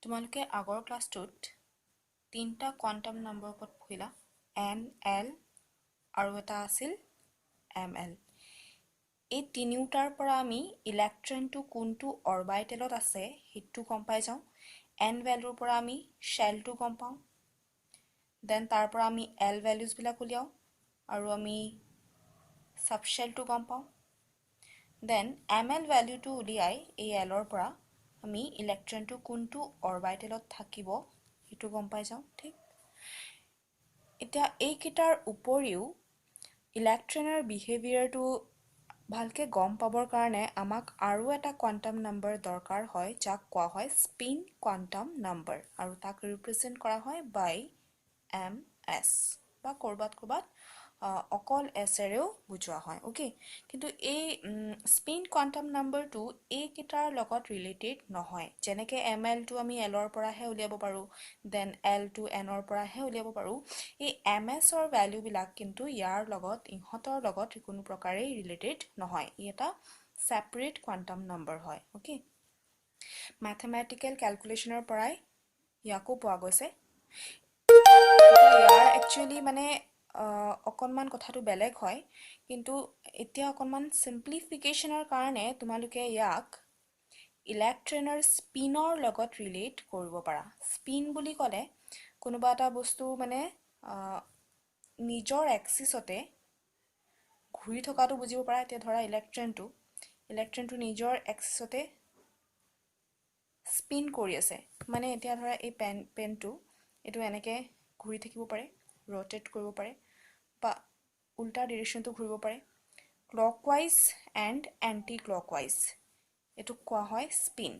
তোমালোকে আগৰ ক্লাছটোত তিনটা কোৱান্টাম নম্বৰ ওপৰত পঢ়িলা n l আৰু এটা আছিল ml এই তিনিটাৰ পৰা আমি ইলেক্ট্ৰনটো কোনটো অৰবিটেলত আছে সেইটো গম পাই যাওঁ n ভ্যালুৰ পৰা আমি শেলটো গম পাওঁ দেন তাৰ পৰা আমি l ভ্যালুজ বিলাক উলিয়াও আৰু আমি সাবশেলটো গম পাওঁ দেন ml ভ্যালুটো উলিয়াই এই l ৰ পৰা আমি ইলেক্ট্ৰনটো কোনটো অৰবিটেলত থাকিব সেইটো গম পাই যাওঁ ঠিক এতিয়া এই কিটাৰ উপৰিও ইলেক্ট্ৰনৰ বিহেভিয়াৰটো ভালকে গম পাবৰ কাৰণে আমাক আৰু এটা কোৱান্টাম নম্বৰ দৰকাৰ হয় যাক কোৱা হয় স্পিন কোৱান্টাম নম্বৰ আৰু তাক ৰিপ্ৰেজেন্ট কৰা হয় বাই ms বা কৰবাত অকল s এৰেও বুজোৱা হয় ওকে কিন্তু এই স্পিন কোৱান্টাম নম্বৰটো এই কিটাৰ লগত ৰিলেটেড নহয় যেনেকে ml টো আমি l ৰ পৰাহে উলিয়াব পাৰো দেন l টো n ৰ পৰাহে উলিয়াব পাৰো এই ms ৰ ভ্যালু বিলাক কিন্তু ইয়াৰ লগত ইহতৰ লগত কোনো প্ৰকাৰে ৰিলেটেড নহয় ই এটা সেপাৰেট কোৱান্টাম নম্বৰ হয় ওকে ম্যাথমেটিক্যাল ক্যালকুলেশনৰ পৰাই ইয়াকো পোৱা গৈছে ইয়াৰ একচুয়ালি মানে অকনমান কথাটো বেলেগ হয় কিন্তু এতিয়া অকনমান সিম্পলিফিকেশনৰ কাৰণে তোমালোকে ইয়াক ইলেক্ট্ৰনৰ স্পিনৰ লগত ৰিলেট কৰিব পাৰা স্পিন বুলি ক'লে কোনোবা এটা বস্তু মানে নিজৰ এক্সিসতে ঘূৰি থকাটো বুজিব পাৰা এতিয়া ধৰা ইলেক্ট্ৰনটো নিজৰ এক্সিসতে স্পিন কৰি আছে মানে এতিয়া ধৰা এই পেনটো এটো এনেকে ঘূৰি থাকিব পাৰে rotate কৰিব পাৰে বা উল্টা ডাইৰেকশনটো ঘূৰিব পাৰে ক্লকৱাইজ এন্ড এন্টি ক্লকৱাইজ এটো কোৱা হয় স্পিন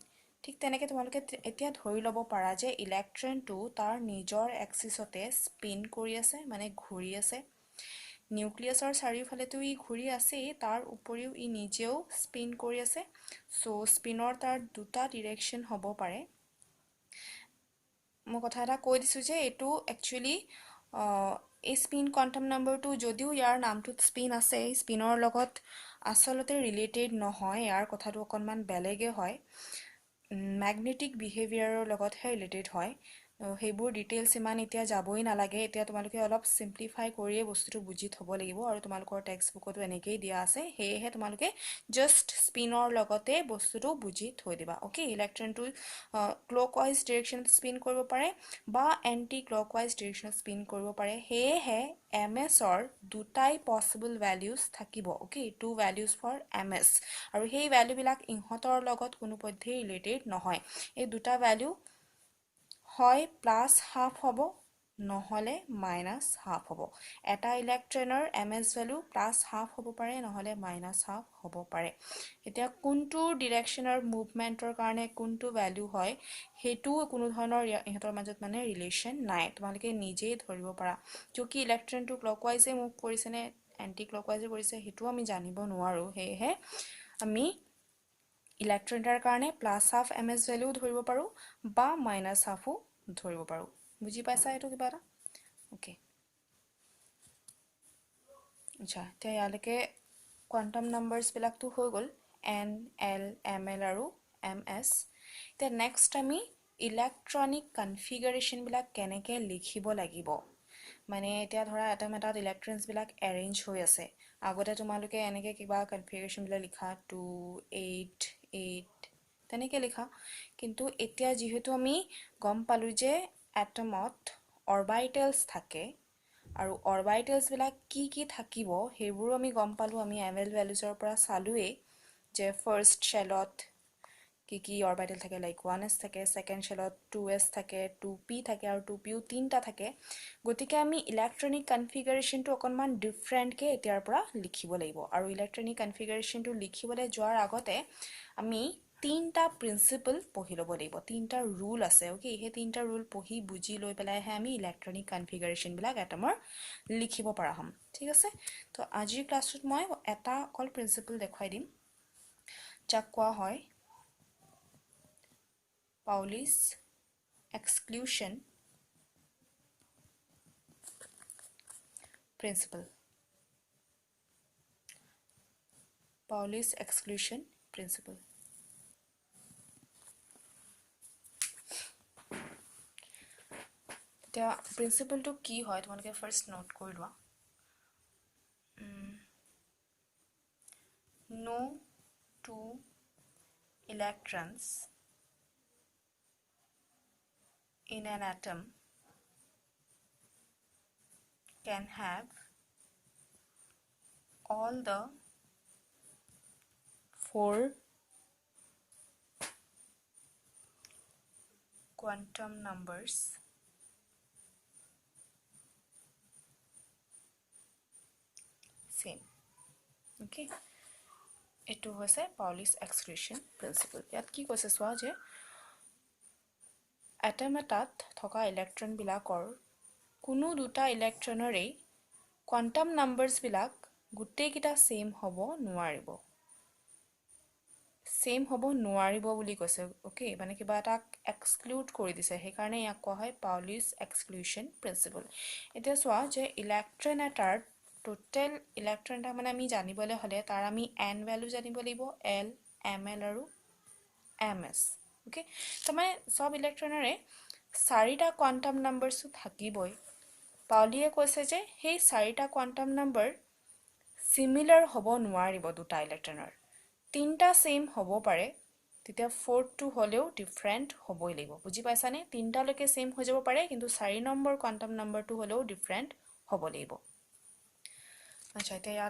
ঠিক তেনেকে তোমালোকে এতিয়া ধৰি লব পাৰা যে ইলেক্ট্ৰনটো তাৰ নিজৰ এক্সিসতে স্পিন কৰি আছে মানে ঘূৰি আছে নিউক্লিয়াছৰ চাৰিওফালেটো ই ঘূৰি আছে তাৰ উপৰিও ই নিজেও স্পিন কৰি আছে সো স্পিনৰ তাৰ দুটা ডাইৰেকশন হ'ব পাৰে মই কথা এটা কৈ দিছো যে এটো একচুয়ালি এই স্পিন কোৱান্টাম নম্বৰটো যদিও ইয়াৰ নামটোত স্পিন আছে স্পিনৰ লগত আসলতে ৰিলেটেড নহয় ইয়াৰ কথাটো অকনমান বেলেগে হয় ম্যাগনেটিক বিহেভিয়াৰৰ লগতহে ৰিলেটেড হয় হেবোৰ ডিটেইলছ ইমান এতিয়া যাবই নালাগে এতিয়া তোমালোকে অলপ সিম্পলিফাই কৰিয়ে বস্তুটো বুজি থব লাগিব আৰু তোমালোকৰ টেক্সট বুকতো এনেকেই দিয়া আছে হেহে তোমালোকে জাস্ট স্পিনৰ লগতে বস্তুটো বুজি থৈ দিবা ওকে ইলেক্ট্ৰনটো ক্লকৱাইজ ডাইৰেকশন স্পিন কৰিব পাৰে বা এন্টি ক্লকৱাইজ ডাইৰেকশন স্পিন কৰিব পাৰে হেহে ms ৰ দুটাই পসিবল ভ্যালুজ থাকিব okay two values for ms আৰু হেই ভ্যালু বিলাক ইহতৰ লগত কোনো পধ্যে ৰিলেটেড নহয় এই দুটা ভ্যালু হয় প্লাস হাফ হ'ব নহলে মাইনাস হাফ হ'ব এটা ইলেক্ট্ৰনৰ ms ভ্যালু প্লাস হাফ হ'ব পাৰে নহলে মাইনাস হাফ হ'ব পাৰে এতিয়া কোনটো ডাইৰেকশনৰ মুভমেন্টৰ কাৰণে কোনটো ভ্যালু হয় হেতু কোনো ধৰণৰ ইহতৰ মাজত মানে ৰিলেশন নাই তোমালোকে নিজেই ধৰিব পাৰা কিয়কি ইলেক্ট্ৰনটো ক্লকৱাইজে মুভ কৰিছে নে এন্টি ক্লকৱাইজে কৰিছে হেতু আমি জানিব নোৱাৰো হেহে আমি ইলেক্ট্ৰনটাৰ কাৰণে প্লাস হাফ ms ভ্যালু ধৰিব পাৰো বা মাইনাস হাফও ধৰিব পাৰো বুজি পাইছা এটো কিবা এটা ওকে আচ্ছা তে ইয়ালৈকে কোৱান্টাম নাম্বাৰস বিলাকটো হৈ গল n l ml আৰু ms তে নেক্সট আমি ইলেক্ট্ৰনিক কনফিগাৰেশন বিলাক কেনেকে লিখিব লাগিব মানে এতিয়া ধৰা এটম এটাত ইলেক্ট্ৰনছ বিলাক এৰেঞ্জ হৈ আছে আগতে তোমালোকে এনেকে কিবা কনফিগাৰেশন বিলাক লিখা 2 8 8 তেনেকে লিখা কিন্তু এতিয়া যেহেতু আমি গম পালো যে এটমত অৰবিটেলছ থাকে আৰু অৰবিটেলছ বিলাক কি থাকিব হেবোৰ আমি গম পালো আমি ml ভ্যালুজৰ পৰা চালুৱে যে ফাৰ্স্ট শেলত কি অৰবিটেল থাকে লাইক 1s থাকে সেকেন্ড শেলত 2s থাকে 2p থাকে আৰু 2pও তিনটা থাকে গতিকে আমি ইলেক্ট্ৰনিক কনফিগাৰেশনটো অকনমান ডিফাৰেন্ট কে এতিয়াৰ পৰা লিখিব লাগিব আৰু ইলেক্ট্ৰনিক কনফিগাৰেশনটো লিখিবলৈ যোৱাৰ আগতে আমি তিনটা প্ৰিন্সিপল পঢ়ি লব লাগিব তিনটা ৰুল আছে ওকে হে তিনটা ৰুল পঢ়ি বুজি লৈ পেলাইহে আমি ইলেক্ট্ৰনিক কনফিগাৰেশন বিলাক এটমৰ লিখিব পৰা হম ঠিক আছে তো আজিৰ ক্লাছত মই এটা অকল প্ৰিন্সিপল দেখাই দিম যাক কোৱা হয় Pauli's exclusion principle Pauli's exclusion principle এতিয়া প্ৰিন্সিপলটো কি হয় তোমালোকে ফাৰ্ষ্ট নোট কৰি লোৱা no two electrons in an atom can have all the four quantum numbers same. Okay, এটো হৈছে পাউলিছ এক্সক্লুশন প্ৰিন্সিপল ইয়াত কি কৈছে চোৱা যে এটম এটাত থকা ইলেক্ট্ৰন বিলাকৰ কোনো দুটা ইলেক্ট্ৰনৰে কোৱান্টাম নাম্বাৰছ বিলাক গুটেইকিটা সেম হ'ব নোৱাৰিব বুলি কৈছে ওকে মানে কিবা এটা এক্সক্লুড কৰি দিছে সেইকাৰণে ইয়াক কোৱা হয় পাউলিছ এক্সক্লুশন প্ৰিন্সিপল এতিয়া চোৱা যে ইলেক্ট্ৰন এটাৰ টোটেল ইলেক্ট্ৰন এটা মানে আমি জানিবলৈ হলে তাৰ আমি n ভ্যালু জানিব লাগিব l ml আৰু ms ওকে তো মানে সব ইলেক্ট্ৰনৰে চাৰিটা কোৱান্টাম নাম্বাৰছ থাকিবই পাউলিয়ে কৈছে যে সেই চাৰিটা কোৱান্টাম নাম্বাৰ সিমিলাৰ হ'ব নোৱাৰিব দুটা ইলেক্ট্ৰনৰ তিনটা সেম হ'ব পাৰে তেতিয়া ফৰ্থটো হলেও ডিফাৰেন্ট হ'বই লাগিব বুজি পাইছানে তিনটা লৈকে সেম হৈ যাব পাৰে কিন্তু 4 নম্বৰ কোৱান্টাম নাম্বাৰটো হলেও ডিফাৰেন্ট হ'ব লাগিব আচ্ছা এতিয়া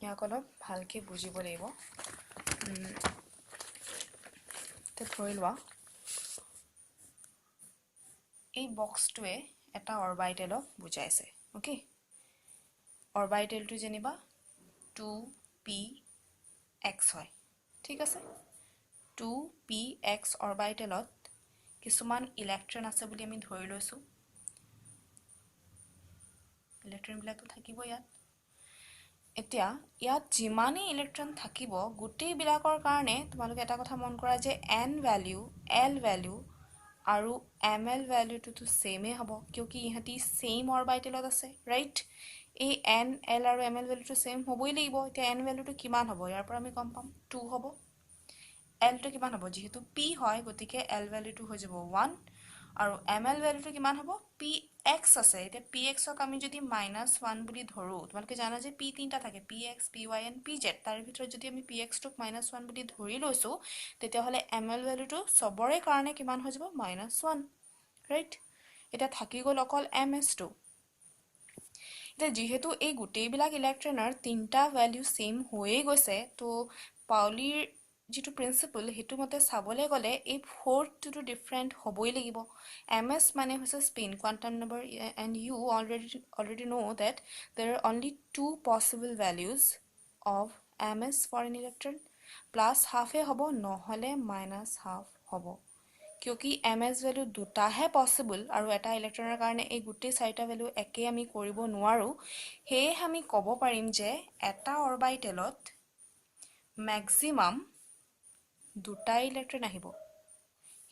ইয়াক অলপ ভালকে বুজিব লাগিব তে ধৰি লোৱা এই বক্সটোৱে এটা অৰবিটেলক বুজাইছে ওকে অৰবিটেলটো যেনিবা 2px হয় ঠিক আছে 2px অৰবিটেলত কিছুমান ইলেক্ট্ৰন আছে বুলি আমি ধৰি লৈছো ইলেক্ট্ৰন বিলাকটো থাকিব ইয়াত এতিয়া ইয়াত যিমানে ইলেক্ট্ৰন থাকিব গুটেই বিলাকৰ কাৰণে তোমালোকে এটা কথা মন কৰা যে n ভ্যালু l ভ্যালু আৰু ml ভ্যালুটো সেমে হ'ব কিয়কি ইহঁতি সেম অৰবিটেলত আছে ৰাইট এই n l আৰু ml ভ্যালুটো সেম হ'বই লাগিব এতিয়া n ভ্যালুটো কিমান হ'ব ইয়াৰ পৰা আমি গম পাম 2 হ'ব l টো কিমান হ'ব যেহেতু p হয় গতিকে l ভ্যালুটো হৈ যাব 1 আৰু ml ভ্যালুটো কিমান হ'ব px আছে এতিয়া px ক আমি যদি -1 বুলি ধৰো তোমালোকে জানা যে p তিনটা থাকে px py and pz তাৰ ভিতৰত যদি আমি px টোক -1 বুলি ধৰি লৈছো তেতিয়া হলে ml ভ্যালুটো সবৰে কাৰণে কিমান হৈ যাব -1 ৰাইট এটা থাকি গল অকল ms টো এতিয়া যেহেতু এই গুটেই বিলাক ইলেক্ট্ৰনৰ তিনটা ভ্যালু সেম হৈয়ে গৈছে তো পাউলিৰ যেটো প্ৰিন্সিপল হেতু মতে চাবলে গলে এই ফৰ্থটো ডিফাৰেন্ট হ'বই লাগিব ms মানে হৈছে spin quantum number and you already know that there are only two possible values of ms for an electron plus half এ হ'ব নহলে -half হ'ব কিয়কি ms ভ্যালু দুটাহে পসিবল আৰু এটা ইলেক্ট্ৰনৰ কাৰণে এই গুটেই চাৰিটা ভ্যালু একে আমি কৰিব নোৱাৰো হেয়ে আমি ক'ব পাৰিম যে এটা অৰবিটেলত ম্যাক্সিমাম দুটা ইলেক্ট্ৰন আহিব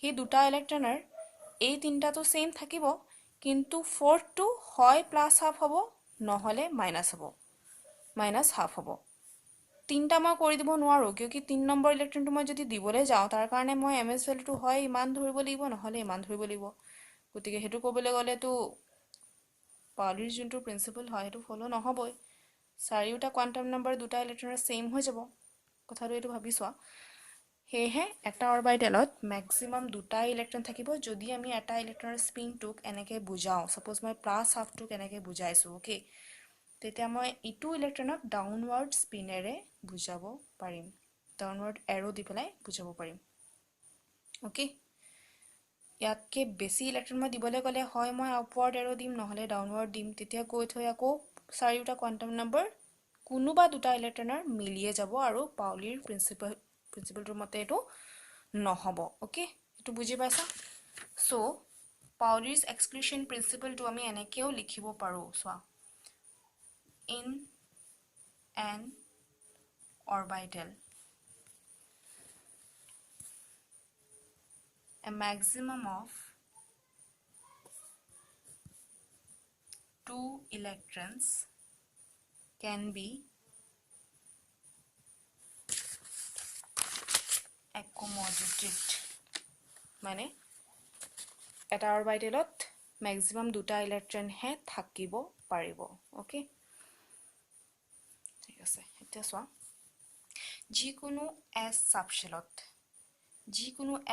হি দুটা ইলেক্ট্ৰনৰ এই তিনটাটো সেম থাকিব কিন্তু ফৰ্থটো হয় +half হ'ব নহলে -half হ'ব তিনটা মই কৰি দিব নোৱাৰো কিয়কি 3 নম্বৰ ইলেক্ট্ৰনটো মই যদি দিবলৈ যাও তাৰ কাৰণে মই ms ভ্যালুটো হয় ইমান ধৰিব লাগিব নহলে ইমান ধৰিব লাগিব গতিকে হেতু ক'বলৈ গলে তো পাউলিৰ যোনটো প্ৰিন্সিপল হয় হেতু ফলো নহবই চাৰিটা কোৱান্টাম নাম্বাৰ দুটা ইলেক্ট্ৰনৰ সেম হৈ যাব কথাটো এটো ভাবিছোৱা হেহে এটা অৰবিটেলত ম্যাক্সিমাম দুটা ইলেক্ট্ৰন থাকিব যদি আমি এটা ইলেক্ট্ৰনৰ স্পিনটোক এনেকে বুজাও সপোজ মই +half টোক এনেকে বুজাইছো ওকে তেতিয়া মই ইটো ইলেক্ট্ৰনক ডাউনৱাৰ্ড স্পিনেৰে বুজাব পাৰিম ডাউনৱাৰ্ড এৰো দি পেলাই বুজাব পাৰিম ওকে ইয়াতকে বেছি ইলেক্ট্ৰন মই দিবলৈ গলে হয় মই আপৱাৰ্ড এৰো দিম নহলে ডাউনৱাৰ্ড দিম তেতিয়া গৈ থৈ আকৌ চাৰিটা কোৱান্টাম নাম্বাৰ কোনোবা দুটা ইলেক্ট্ৰনৰ মিলিয়ে যাব আৰু পাউলিৰ প্ৰিন্সিপলটোৰ মতে এটো নহব ওকে এটো বুজি পাইছা সো পাউলিৰ এক্সক্লুশন প্ৰিন্সিপলটো আমি এনেকেও লিখিব পাৰো সোৱা in an orbital a maximum of 2 electrons can be accommodated মানে এটা অৰবিটেলত ম্যাক্সিমাম দুটা ইলেক্ট্ৰনহে থাকিব পাৰিব ওকে ঠিক আছে এতিয়া চোৱা যিকোনো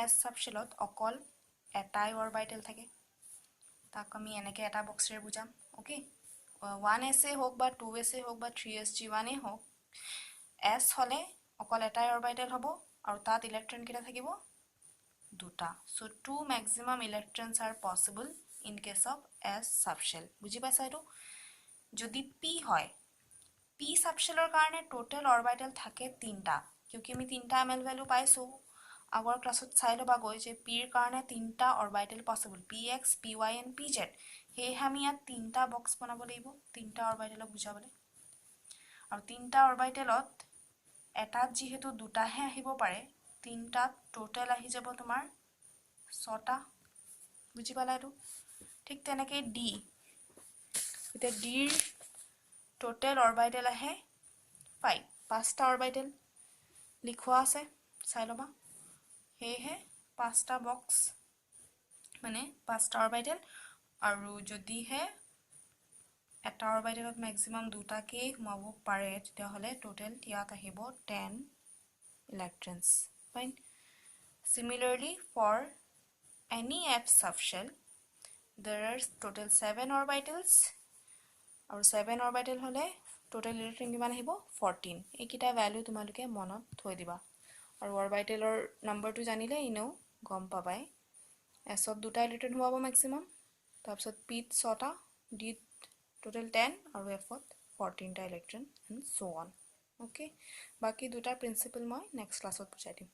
s সাবশেলত অকল এটাই অৰবিটেল থাকে তাক আমি এনেকে এটা বক্সৰে বুজাম ওকে 1s এ হোক বা 2s এ হোক বা 3sg1 এ হোক s হলে অকল এটাই অৰবিটেল হ'ব আৰু তাত ইলেক্ট্ৰন কেইটা থাকিব দুটা so two maximum electrons are possible in case of s subshell বুজি পাইছা এটো যদি p হয় p subshellৰ কাৰণে টোটাল অৰবিটেল থাকে তিনটা কিউকি আমি তিনটা ml ভ্যালু পাইছো আগৰ ক্লাছত চাই লবা গৈ যে p ৰ কাৰণে তিনটা orbital possible px py and pz হে আমি ইয়াত তিনটা বক্স বনাব লাগিব তিনটা অৰবিটেলক বুজাবলৈ আৰু তিনটা অৰবিটেলত এটাত যেহেতু দুটাহে আহিব পাৰে তিনটাত টোটাল আহি যাব তোমাৰ 6টা বুজি পালা এটো ঠিক তেনেকৈ d এটা d ৰ টোটাল অৰবিটেল আহে 5 পাঁচটা অৰবিটেল লিখোৱা আছে চাই লবা হে পাঁচটা বক্স মানে পাঁচটা অৰবিটেল আৰু যদি হে এটা অৰবিটেলত ম্যাক্সিমাম দুটাকে সোমাব পাৰে তেতিয়া হলে টোটাল ইয়াত আহিব 10 electrons fine similarly for any f subshell there are total 7 orbitals আৰু 7 orbital হলে total electron কিমান আহিব 14 এইকিটা ভ্যালু তোমালোকে মনত থৈ দিবা আৰু অৰবিটেলৰ নম্বৰটো জানিলে ইনো গম পাবাই s ত দুটা ইলেক্ট্ৰন হোৱাব ম্যাক্সিমাম তাৰপিছত p ত 6টা d total 10 আৰু f ত 14টা electron and so on okay বাকি দুটা প্ৰিন্সিপল মই নেক্সট ক্লাছত বুজাই দিম